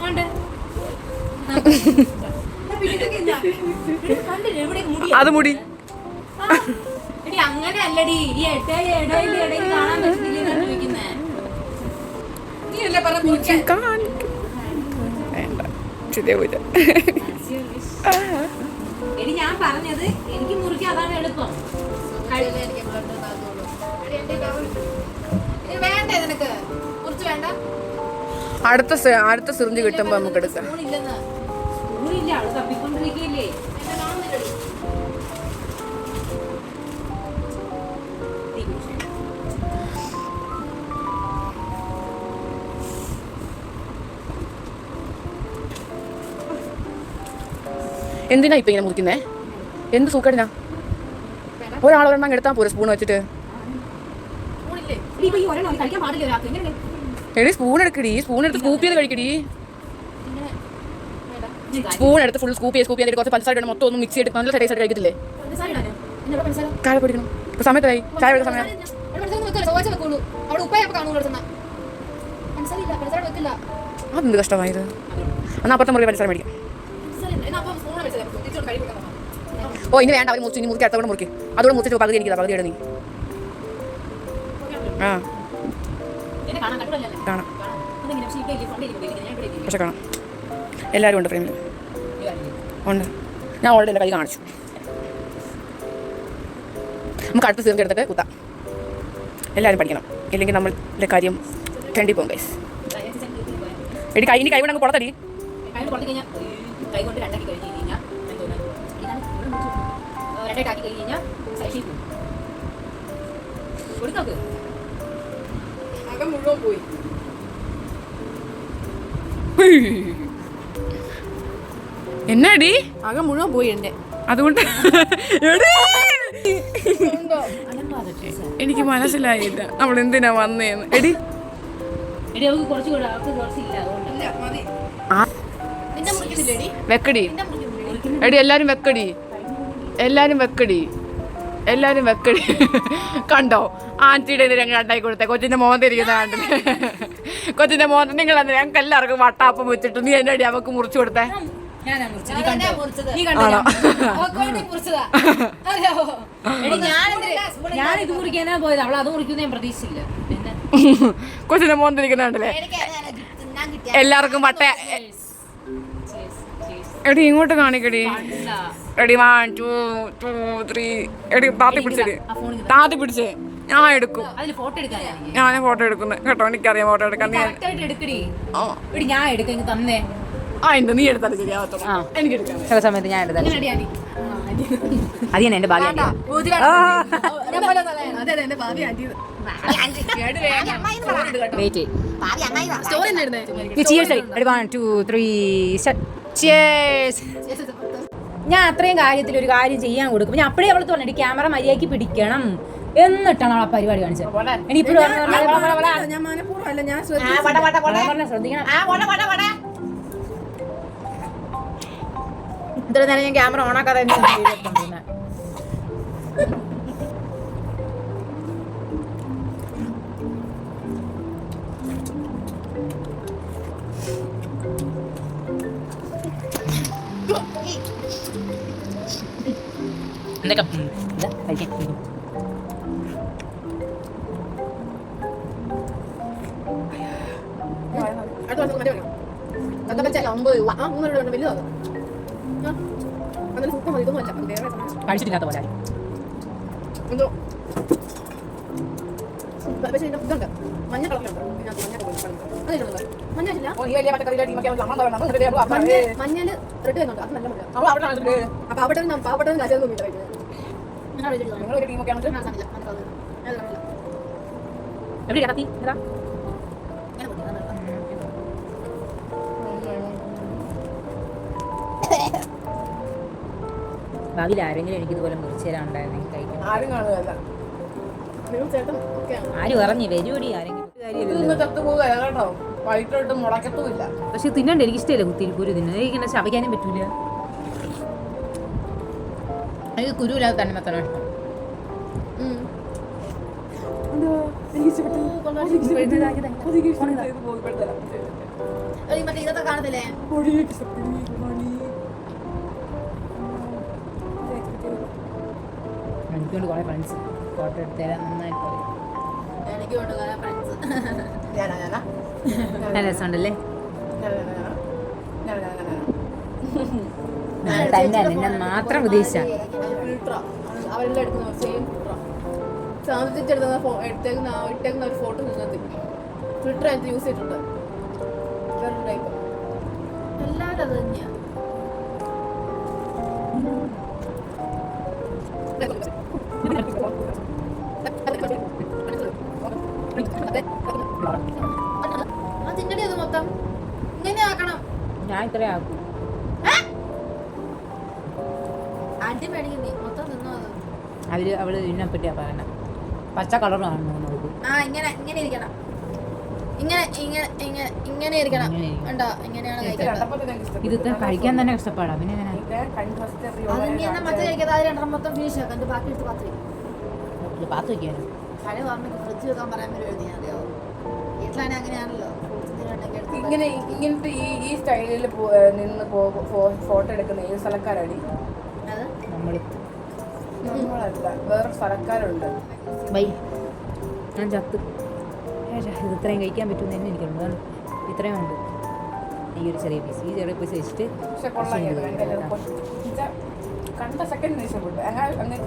S3: കണ്ട് കണ്ടില്ലേ ഇവിടെ മുടി
S4: അത് മുടി
S3: എടി അങ്ങനെ അല്ലടി ഈ ഇടയിൽ കാണാൻ പറ്റുന്നില്ലേ ചോദിക്കുന്നേ നീ അല്ലേ പറഞ്ഞ എടി ഞാൻ പറഞ്ഞത് എനിക്ക് മുറിക്കാൻ അതാണ് എളുപ്പം
S2: വേണ്ടേ നിനക്ക് കുറച്ച് വേണ്ട
S4: അടുത്ത സിറിഞ്ച് കിട്ടുമ്പോ നമുക്ക് എടുക്കാം
S3: സ്പൂണില്ല അവള് തപ്പിക്കൊണ്ടിരിക്കുകയല്ലേ
S4: എന്തിനാ ഇപ്പൊ ഇങ്ങനെ മുറിക്കുന്നേ എന്ത് സൂക്കേടിനാ ഒരാളൊരെണ്ണം എടുത്താൽ പോരെ സ്പൂൺ വെച്ചിട്ട് എടി സ്പൂൺ എടുക്കടി സ്പൂൺ എടുത്ത് സ്കൂപ്പ് ചെയ്ത് കഴിക്കടി സ്പൂൺ എടുത്ത് ഫുൾ സ്കൂപ്പ് ചെയ്ത് കുറച്ച് പഞ്ചസാര മൊത്തം ഒന്ന് മിക്സ് ചെയ്തിട്ട് നല്ല ടേസ്റ്റ് ആയിട്ട് കഴിക്കത്തില്ലേ ചായ പൊടിക്കണം ഇപ്പൊ സമയത്തായി ചായ എടുക്കുന്ന സമയം അതെന്ത് കഷ്ടമായത് എന്നാൽ അപ്പുറത്തെ മുറി പഞ്ചസാര മേടിക്കാം ഓ ഇനി വേണ്ട അവർ മുറിച്ച് ഇനി മുറിക്ക് അടുത്തോടെ മുറിക്ക് അതോടെ മുറിച്ചിട്ട് പകുതി എനിക്ക് പകുതി നീ ആ കാണാം പക്ഷെ കാണാം എല്ലാവരും ഉണ്ട് ഫ്രെയിമിൽ ഉണ്ട് ഞാൻ ഓൾറെഡി എൻ്റെ കൈ കാണിച്ചു നമുക്ക് അടുത്ത സിറിഞ്ച് എടുത്തിട്ട് കുത്താം എല്ലാവരും പഠിക്കണം ഇല്ലെങ്കിൽ നമ്മളുടെ കാര്യം കണ്ടി പോകും ഗൈസ് എടി ഇനി കൈ കൊണ്ട് അങ്ങ് പുറത്തടി
S3: കൈ കൊണ്ട് രണ്ടാക്കി കഴിഞ്ഞ് കഴിഞ്ഞാൽ രണ്ടാക്കി കഴിഞ്ഞ് കഴിഞ്ഞാൽ സൈഡിൽ പോകും കൊടുത്തോക്ക്
S2: അകം മുഴുവൻ പോയി
S4: എന്നാടി
S2: അകം മുഴുവൻ പോയി എന്റെ
S4: അതുകൊണ്ട് എനിക്ക് മനസ്സിലായില്ല നമ്മൾ എന്തിനാ വന്നേന്ന് എടി
S3: എടി അവൾക്ക് കുറച്ച് കൂടെ അവൾക്ക് കുറച്ചില്ല അതുകൊണ്ട്
S4: വെക്കടി എടി എല്ലാരും വെക്കടി കണ്ടോ ആൻറ്റിയുടെ രംഗം ഉണ്ടാക്കി കൊടുത്തേ കൊച്ചിന്റെ മോൻ തിരിക്കുന്ന കണ്ടില്ലേ കൊച്ചിന്റെ മോൻ നിങ്ങൾ ഞങ്ങൾക്ക് എല്ലാവർക്കും വട്ടാപ്പം വെച്ചിട്ട് നീ എന്നെ അടി അവക്ക് മുറിച്ചു കൊടുത്തേ
S3: ഞാൻ ഇത് മുറിക്കാനാ പോയത് അവൾ അത് മുറിക്കുന്ന ഞാൻ പ്രതീക്ഷിച്ചില്ല
S4: കൊച്ചിന്റെ മോൻ തിരിക്കുന്ന കണ്ടില്ലേ എല്ലാവർക്കും വട്ട എടി ഇങ്ങോട്ട് കാണിക്കടി എടി 1 2 3 എടി താത്തി പിടിച്ചേ ഞാൻ എടുക്കും ഞാൻ ഫോട്ടോ എടുക്കുന്നത് കേട്ടോ എനിക്കറിയാം ഫോട്ടോ എടുക്കാൻ
S3: ഞാൻ എടുക്കാൻ തന്നേ
S4: നീ എടുത്താലും ശരിയാവത്തോ എനിക്ക് എടുക്കാം
S3: ചില സമയത്ത് ഞാൻ എടുത്താൽ അത് തന്നെ എന്റെ ഭാഗ്യം വെയിറ്റ് ഞാൻ അത്രയും കാര്യത്തിൽ ഒരു കാര്യം ചെയ്യാൻ കൊടുക്കും ഞാൻ അപ്പഴേ അവൾ തോന്നി ക്യാമറ മര്യാദയ്ക്ക് പിടിക്കണം എന്നിട്ടാണ് അവൾ ആ പരിപാടി കാണിച്ചത് ശ്രദ്ധിക്കണം ഇത്ര നേരം ഞാൻ ക്യാമറ ഓണാക്കാതെ കഴിച്ചിട്ടില്ലാത്ത പോലെ
S2: മഞ്ഞ കളറുണ്ട് മഞ്ഞ മഞ്ഞല് റെഡ് വരുന്നുണ്ട് അത് നല്ല പാവപ്പെട്ടവരും കാശൊന്നുമില്ല
S3: എവിടെ കത്തി ഭാവിയിൽ ആരെങ്കിലും എനിക്കിതുപോലെ മുറിച്ച് തരാൻ ഉണ്ടായിരുന്നെങ്കിൽ കഴിക്കണം.
S2: ആരും കാണുകയല്ല. നിങ്ങൾ ചേട്ടൻ ഒക്കെയാണ്.
S3: ആരും ഇറങ്ങി വരുവടി ആരെങ്കിലും.
S2: ഇതൊന്നും ചത്തുപോകുക കേട്ടോ. വൈകിട്ടോട്ട് മുളക്കത്തുമില്ല.
S3: പക്ഷെ തിന്നണ്ട, എനിക്ക് ഇഷ്ടമല്ല കുത്തിരിക്കുരു തിന്നുന്നത്. എനിക്കിങ്ങനെ ശപിക്കാനും പറ്റൂല. എനിക്ക് കുരുവില്ലാതെ തന്നെ മത്തണം ഇഷ്ടം.
S2: ഇതൊക്കെ കാണത്തില്ലേ?
S3: എനിക്കൊണ്ട് കുറെ ഫ്രണ്ട്സ് ഫോട്ടോ എടുത്തേരാൻ നന്നായിട്ട് പറയും. നല്ല രസമുണ്ടല്ലേ? തന്നെ നിന്നെ മാത്രം ഉദ്ദേശിച്ച
S2: അവരെല്ലാം എടുക്കുന്ന സെയിം ഇട്ടേക്കുന്ന ഒരു ഫോട്ടോ നിങ്ങൾക്ക് ഫിൽറ്റർ ആയിട്ട് യൂസ് ചെയ്തിട്ടുണ്ട്. വേറൊരു ടൈപ്പ് എല്ലാവരും അത് തന്നെയാണ്. അതിന്റെ അത് മൊത്തം ഇങ്ങനെ ആക്കണം.
S3: ഞാൻ ഇത്രയും ആക്കും.
S2: അടി മേടിക്കുന്നേ മൊത്തം തിന്നോ അത്.
S3: അവള് ഇതിനെപ്പറ്റിയാ പറയണ. പച്ച കളർ കാണുന്നു നമുക്ക്.
S2: ഇങ്ങനെ ഇങ്ങനെ ഇരിക്കണം. ഇങ്ങനെ ഇരിക്കണം. കണ്ടോ? ഇങ്ങനെയാണ് കഴിക്കുന്നത്.
S3: ഇത് കഴിക്കാൻ തന്നെ കഷ്ടപ്പാടാ. പിന്നെ
S2: അതിങ്ങനെ മറ്റേ കഴിക്കാതെ അത് രണ്ടെണ്ണം മൊത്തം ഫിനിഷ് ആക്കാം. ബാക്കി എടുത്ത് പാത്രം
S3: പാത്ത് വെക്കാനോ?
S2: പഴയ പറഞ്ഞിട്ട് ഫ്രിഡ്ജ് വെക്കാൻ പറയാൻ പറ്റുമോ? അറിയാവോ? വീട്ടിലാണെങ്കിൽ അങ്ങനെയാണല്ലോ.
S4: ഇങ്ങനത്തെ ഈ സ്റ്റൈലിൽ നിന്ന് ഫോട്ടോ എടുക്കുന്ന ഏത് സ്ഥലക്കാരാണ്? നമ്മളല്ല, വേറെ സ്ഥലക്കാരുണ്ട്.
S3: ബൈ, ഞാൻ ചത്ത്. ഇത് ഇത്രയും കഴിക്കാൻ പറ്റുമെന്ന് തന്നെ എനിക്കുണ്ട്. ഇത്രയും ഉണ്ട്. ഈ ഒരു ചെറിയ പീസ്, ഈ ചെറിയ പീസ് വെച്ചിട്ട്
S4: കണ്ട സെക്കൻഡ് ഇഷ്ടപ്പെട്ടു. അങ്ങനെ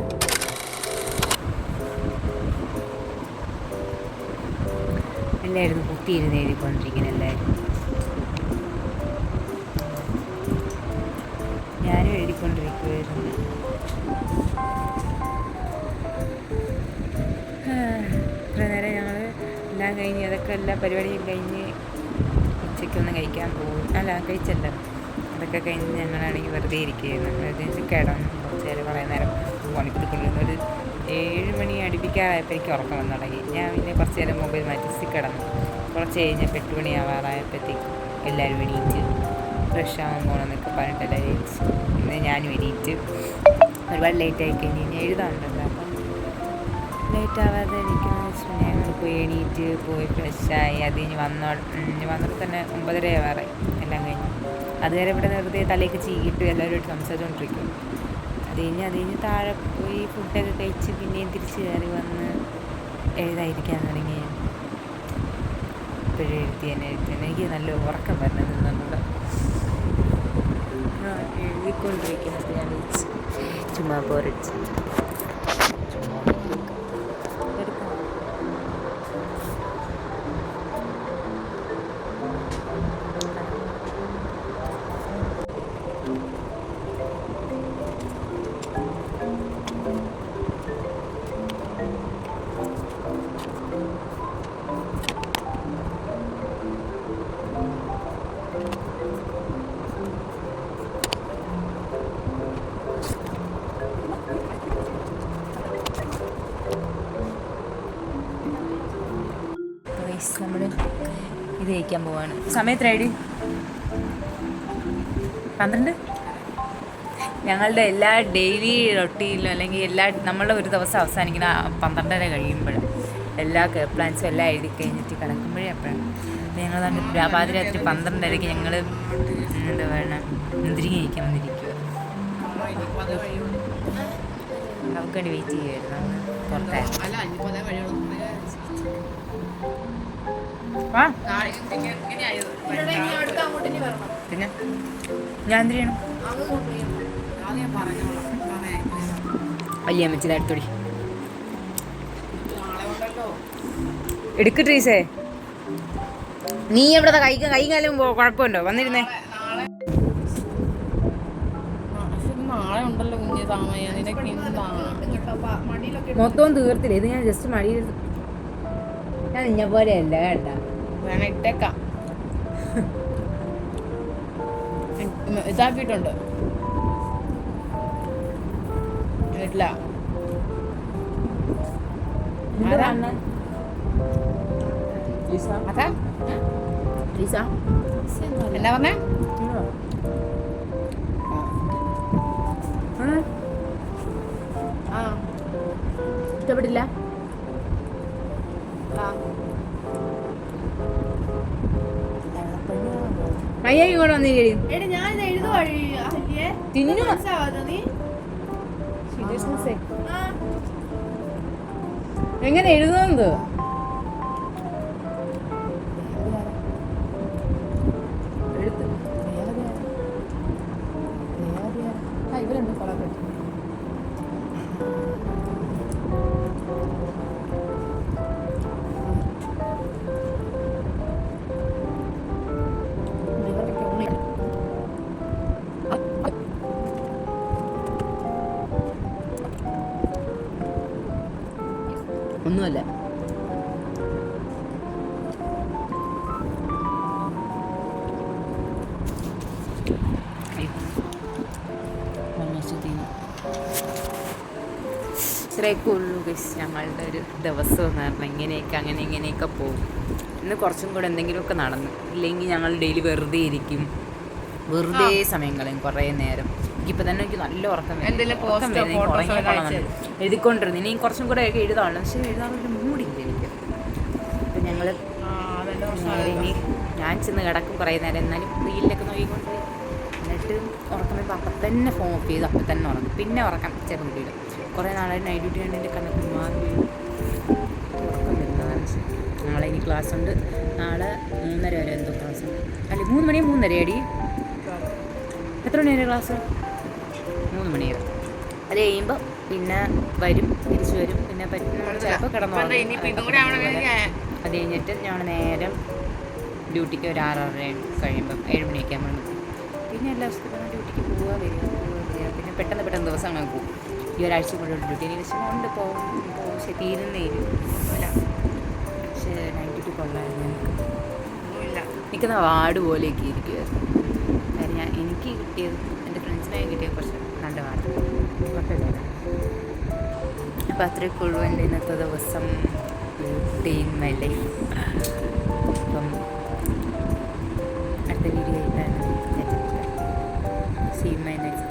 S3: എല്ലായിരുന്നു കുത്തിയിരുന്ന് എഴുതിക്കൊണ്ടിരിക്കുന്നത്. എല്ലാവരും ഞാനും എഴുതിക്കൊണ്ടിരിക്കുമായിരുന്നു. ഇത്ര നേരം ഞങ്ങൾ എല്ലാം കഴിഞ്ഞ് അതൊക്കെ എല്ലാ പരിപാടിയും കഴിഞ്ഞ് ഉച്ചയ്ക്കൊന്നും കഴിക്കാൻ പോകും. അല്ല കഴിച്ചല്ല, അതൊക്കെ കഴിഞ്ഞ് ഞങ്ങളാണെങ്കിൽ വെറുതെ ഇരിക്കുകയായിരുന്നു. വെറുതെ കിടന്നു കുറച്ച് നേരം. കുറേ നേരം പണിക്കൊടുക്കൊണ്ടിരുന്ന ഒരു 7 മണി അടുപ്പിക്കാറായപ്പോൾ എനിക്ക് ഉറക്കം വന്നു തുടങ്ങി. ഞാൻ പിന്നെ കുറച്ച് നേരം മൊബൈൽ മാറ്റി കിടന്നു. കുറച്ച് കഴിഞ്ഞപ്പോൾ 8 മണി ആവാറായപ്പോഴത്തേക്കും എല്ലാവരും എണീറ്റ് ഫ്രഷ് ആവാൻ പോകണമെന്നൊക്കെ പറഞ്ഞിട്ട് എല്ലാവരും എണീറ്റ്. പിന്നെ ഞാനും എണീറ്റ്. ഒരുപാട് ലേറ്റായി കഴിഞ്ഞ് കഴിഞ്ഞാൽ എഴുതാറുണ്ടല്ലോ, അപ്പം ലേറ്റ് ആവാതെ എനിക്കെന്ന് വെച്ചിട്ടുണ്ടെങ്കിൽ ഞങ്ങൾ പോയി എണീറ്റ് പോയി ഫ്രഷായി. അത് കഴിഞ്ഞ് വന്നപ്പോൾ തന്നെ 9:30 ആവാറായി എല്ലാം കഴിഞ്ഞ്. അതുവരെ ഇവിടെ വെറുതെ തലയൊക്കെ ചീകിയിട്ട് എല്ലാവരുമായിട്ട് സംസാരിച്ചുകൊണ്ടിരിക്കും. അത് കഴിഞ്ഞ് താഴെ പോയി ഫുഡൊക്കെ കഴിച്ച് പിന്നെയും തിരിച്ച് കയറി വന്ന് എഴുതാതിരിക്കാൻ തുടങ്ങി. ഇപ്പോഴും എഴുതി എനിക്ക് നല്ല ഉറക്കം വരുന്നത് നിന്നുകൊണ്ട് എഴുതിക്കൊണ്ടിരിക്കുന്നത്. ഞാൻ വിളിച്ച് ചുമ്മാ പോരടിച്ച് നമ്മൾ ഇത് കഴിക്കാൻ പോവാണ്. സമയത്ത് റെഡി 12. ഞങ്ങളുടെ എല്ലാ ഡെയിലി റൊട്ടീനിലും അല്ലെങ്കിൽ നമ്മളുടെ ഒരു ദിവസം അവസാനിക്കുന്ന 12:30 കഴിയുമ്പോൾ എല്ലാ കെയർ പ്ലാൻസും എല്ലാം എഴുതി കഴിഞ്ഞിട്ട് കിടക്കുമ്പോഴേ അപ്പോഴാണ്. അപ്പോൾ ഞങ്ങൾ പാതിരാത്രി 12:30 ഞങ്ങൾ എന്താ പറയുക മുന്തിരിങ്ങ കഴിക്കാൻ വന്നിരിക്കുക. അവർക്ക് വേണ്ടി വെയിറ്റ് ചെയ്യുമായിരുന്നു. പുറത്തായിരുന്നു. പിന്നെ ഞാൻ എന്ത് ചെയ്യണം? വലിയ അമ്മച്ചിയുടെ അടുത്തോടി എടുക്ക് ട്രീസേ. നീ എവിടെ കൈകാലും കുഴപ്പമുണ്ടോ? വന്നിരുന്നേ.
S4: നാളെ ഉണ്ടല്ലോ കുഞ്ഞ് താമയ, നിനക്ക്
S3: മൊത്തവും തീർത്തില്ല. ഇത് ഞാൻ ജസ്റ്റ് മടിയിൽ ഞാൻ നിന്നെ പോലെയല്ല കേട്ടാ.
S4: വേണം ഇട്ടേക്കാം. ഇതാക്കിയിട്ടുണ്ട്. വീട്ടിലാ
S3: എന്താ കാണുന്നെ?
S4: അതാ
S3: ലീസ?
S4: എന്താ പറഞ്ഞേ
S2: ആ
S3: ഇഷ്ടപ്പെട്ടില്ല? അയ്യോ ഇങ്ങോട്ട് വന്നിരി.
S2: എടി ഞാനിത് എഴുതുവാ അഹല്യേ.
S3: തിന്നു.
S2: മനസ്സിലാവാതെ നീ ആ
S3: എങ്ങനെ എഴുതുന്നത്?
S4: ഇവരുണ്ട് കൊളാബ്
S3: ഒന്നുമല്ല. ഇത്രയൊക്കെ ഉള്ളൂ ഗൈസ് ഞങ്ങളുടെ ഒരു ദിവസം എന്ന് പറഞ്ഞാൽ ഇങ്ങനെയൊക്കെ ഇങ്ങനെയൊക്കെ പോകും. ഇന്ന് കുറച്ചും കൂടെ എന്തെങ്കിലുമൊക്കെ നടന്നു, ഇല്ലെങ്കിൽ ഞങ്ങൾ ഡെയിലി വെറുതെ ഇരിക്കും, വെറുതെ സമയം കളയും കുറേ നേരം. എനിക്കിപ്പോൾ തന്നെ എനിക്ക് നല്ല ഉറക്കം എഴുതിക്കൊണ്ടിരുന്നു. ഇനി കുറച്ചും കൂടെ ഒക്കെ എഴുതാനുള്ളൂ, പക്ഷേ എഴുതാനൊരു മൂടില്ല എനിക്ക്. അപ്പം ഞങ്ങൾ ഇനി ഞാൻ ചെന്ന് കിടക്കും കുറേ നേരം, എന്നാലും റീലിലൊക്കെ നോക്കിക്കൊണ്ട് എന്നിട്ട് ഉറക്കം വരുമ്പോൾ അപ്പം തന്നെ ഫോൺ ഓഫ് ചെയ്ത് അപ്പം തന്നെ ഉറങ്ങും. പിന്നെ ഉറക്കം ചിലപ്പോൾ കിട്ടിയില്ല. കുറേ നാളായി നൈറ്റ് ഡ്യൂട്ടി കണ്ട് എൻ്റെ കണ്ണൊക്കെ മാറി ഉറക്കം വരുന്നതാണ്. നാളെ ഇനി ക്ലാസ് ഉണ്ട്, നാളെ 3:30 വരെ എന്തോ ക്ലാസ് ഉണ്ട്. അല്ല 3 മണി 3:30 അടി. എത്ര മണി വരെ ക്ലാസ്? 3 മണി വരെ. അത് കഴിയുമ്പോൾ പിന്നെ വരും, തിരിച്ചു വരും, പിന്നെ ചിലപ്പോൾ കിടന്നു. അത് കഴിഞ്ഞിട്ട് ഞങ്ങൾ നേരം ഡ്യൂട്ടിക്ക് ഒരു 6:30 കഴിയുമ്പം 7 മണിയൊക്കെ ആകുമ്പോൾ നിൽക്കും. പിന്നെ എല്ലാ ദിവസവും ഡ്യൂട്ടിക്ക് പോവുക വരിക. പിന്നെ പെട്ടെന്ന് ദിവസം അങ്ങനെ പോകും. ഈ ഒരാഴ്ച കൂടെ ഡ്യൂട്ടി ഇനി വിഷമമുണ്ട്, പോകും പക്ഷേ തീരുന്നേ ഇല്ല. പക്ഷേ നൈറ്റ് ഡ്യൂട്ടി കൊള്ളായിരുന്നു. നിൽക്കുന്ന വാർഡ് പോലെയൊക്കെ ഇരിക്കുമായിരുന്നു. കാര്യം എനിക്ക് കിട്ടിയത് എൻ്റെ ഫ്രണ്ട്സിനായി കിട്ടിയത് കുറച്ച് നല്ല വാർഡ് കുഴപ്പമില്ല. അപ്പോൾ അത്രയൊക്കെ ഉള്ളൂ എൻ്റെ ഇന്നത്തെ ദിവസം, ഡേ ഇൻ മൈ ലൈഫ്. അപ്പം അടുത്ത വീഡിയോ ആയിട്ടാണ്. See my next